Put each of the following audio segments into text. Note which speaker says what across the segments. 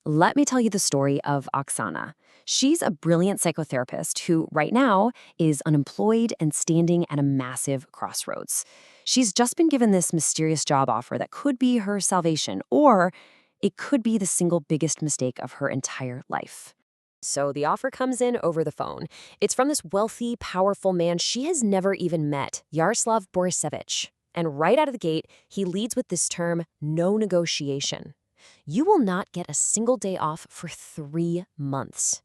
Speaker 1: Let me tell you the story of Oksana. She's a brilliant psychotherapist who, right now, is unemployed and standing at a massive crossroads. She's just been given this mysterious job offer that could be her salvation, or it could be the single biggest mistake of her entire life. So the offer comes in over the phone. It's from this wealthy, powerful man she has never even met, Yaroslav Borisevich. And right out of the gate, he leads with this term, no negotiation. You will not get a single day off for 3 months.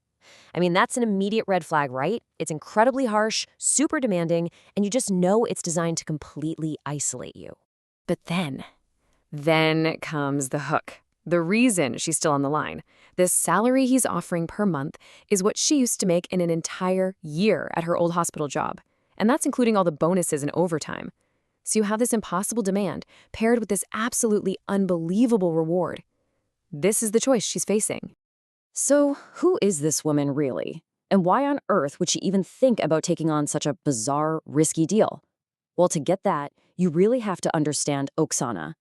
Speaker 1: I mean, that's an immediate red flag, right? It's incredibly harsh, super demanding, and you just know it's designed to completely isolate you. But then comes the hook. The reason she's still on the line. This salary he's offering per month is what she used to make in an entire year at her old hospital job. And that's including all the bonuses and overtime. So you have this impossible demand paired with this absolutely unbelievable reward. This is the choice she's facing. So who is this woman really? And why on earth would she even think about taking on such a bizarre, risky deal? Well, to get that, you really have to understand Oksana.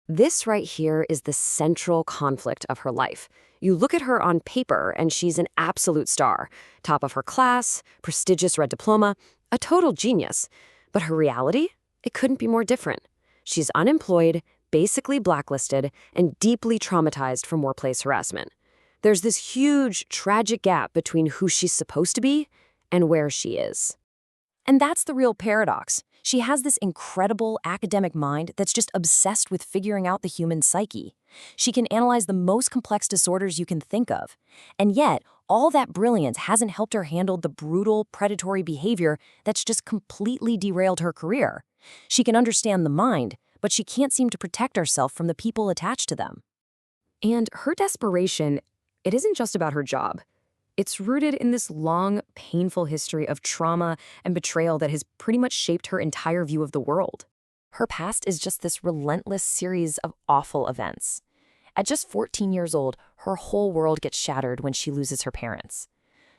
Speaker 1: This right here is the central conflict of her life. You look at her on paper and she's an absolute star, top of her class, prestigious red diploma, a total genius. But her reality? It couldn't be more different. She's unemployed, basically blacklisted, and deeply traumatized from workplace harassment. There's this huge, tragic gap between who she's supposed to be and where she is. And that's the real paradox. She has this incredible academic mind that's just obsessed with figuring out the human psyche. She can analyze the most complex disorders you can think of. And yet, all that brilliance hasn't helped her handle the brutal, predatory behavior that's just completely derailed her career. She can understand the mind, but she can't seem to protect herself from the people attached to them. And her desperation, it isn't just about her job. It's rooted in this long, painful history of trauma and betrayal that has pretty much shaped her entire view of the world. Her past is just this relentless series of awful events. At just 14 years old, her whole world gets shattered when she loses her parents.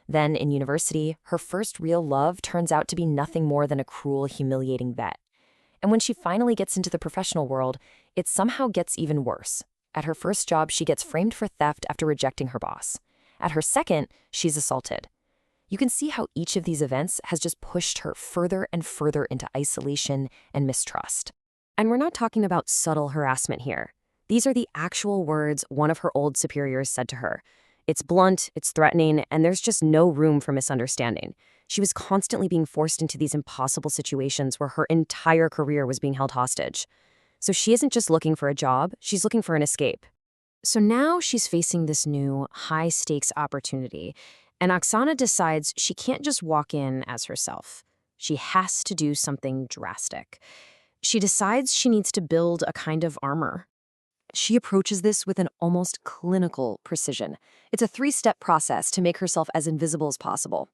Speaker 1: Then, in university, her first real love turns out to be nothing more than a cruel, humiliating vet. And when she finally gets into the professional world, it somehow gets even worse. At her first job, she gets framed for theft after rejecting her boss. At her second, she's assaulted. You can see how each of these events has just pushed her further and further into isolation and mistrust. And we're not talking about subtle harassment here. These are the actual words one of her old superiors said to her. It's blunt, it's threatening, and there's just no room for misunderstanding. She was constantly being forced into these impossible situations where her entire career was being held hostage. So she isn't just looking for a job, she's looking for an escape. So now she's facing this new, high-stakes opportunity, and Oksana decides she can't just walk in as herself. She has to do something drastic. She decides she needs to build a kind of armor. She approaches this with an almost clinical precision. It's a 3-step process to make herself as invisible as possible.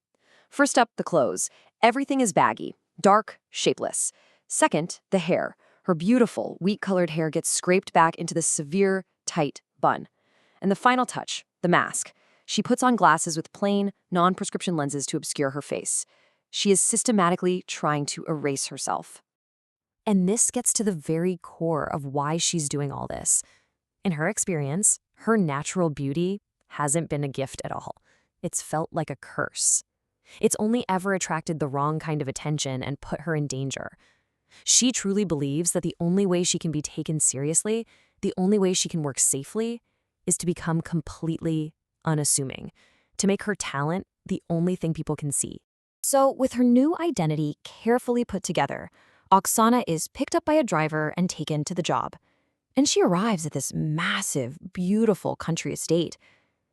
Speaker 1: First up, the clothes. Everything is baggy, dark, shapeless. Second, the hair. Her beautiful, wheat-colored hair gets scraped back into the severe, tight bun. And the final touch, the mask. She puts on glasses with plain, non-prescription lenses to obscure her face. She is systematically trying to erase herself. And this gets to the very core of why she's doing all this. In her experience, her natural beauty hasn't been a gift at all. It's felt like a curse. It's only ever attracted the wrong kind of attention and put her in danger. She truly believes that the only way she can be taken seriously, the only way she can work safely, is to become completely unassuming, to make her talent the only thing people can see. So, with her new identity carefully put together, Oksana is picked up by a driver and taken to the job. And she arrives at this massive, beautiful country estate.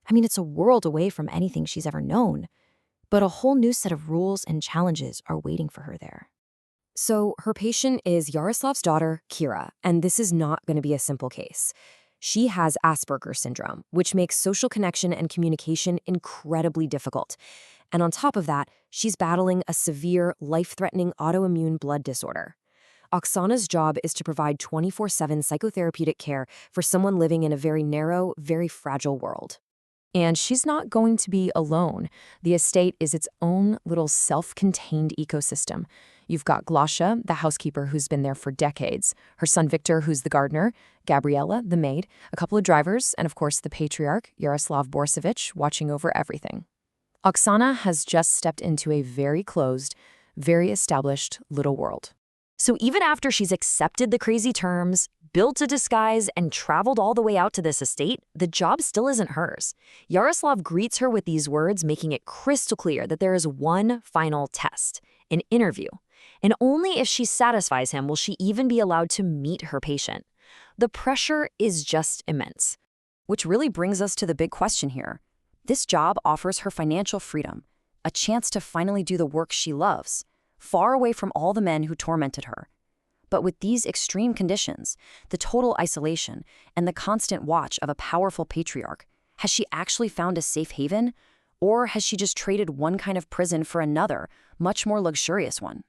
Speaker 1: I mean, it's a world away from anything she's ever known. But a whole new set of rules and challenges are waiting for her there. So her patient is Yaroslav's daughter, Kira, and this is not going to be a simple case. She has Asperger's syndrome, which makes social connection and communication incredibly difficult. And on top of that, she's battling a severe, life-threatening autoimmune blood disorder. Oksana's job is to provide 24/7 psychotherapeutic care for someone living in a very narrow, very fragile world. And she's not going to be alone. The estate is its own little self-contained ecosystem. You've got Glosha, the housekeeper who's been there for decades, her son Victor, who's the gardener, Gabriella, the maid, a couple of drivers, and of course the patriarch, Yaroslav Borsovich, watching over everything. Oksana has just stepped into a very closed, very established little world. So even after she's accepted the crazy terms, built a disguise, and traveled all the way out to this estate, the job still isn't hers. Yaroslav greets her with these words, making it crystal clear that there is one final test, an interview. And only if she satisfies him will she even be allowed to meet her patient. The pressure is just immense. Which really brings us to the big question here. This job offers her financial freedom, a chance to finally do the work she loves, far away from all the men who tormented her. But with these extreme conditions, the total isolation, and the constant watch of a powerful patriarch, has she actually found a safe haven? Or has she just traded one kind of prison for another, much more luxurious one?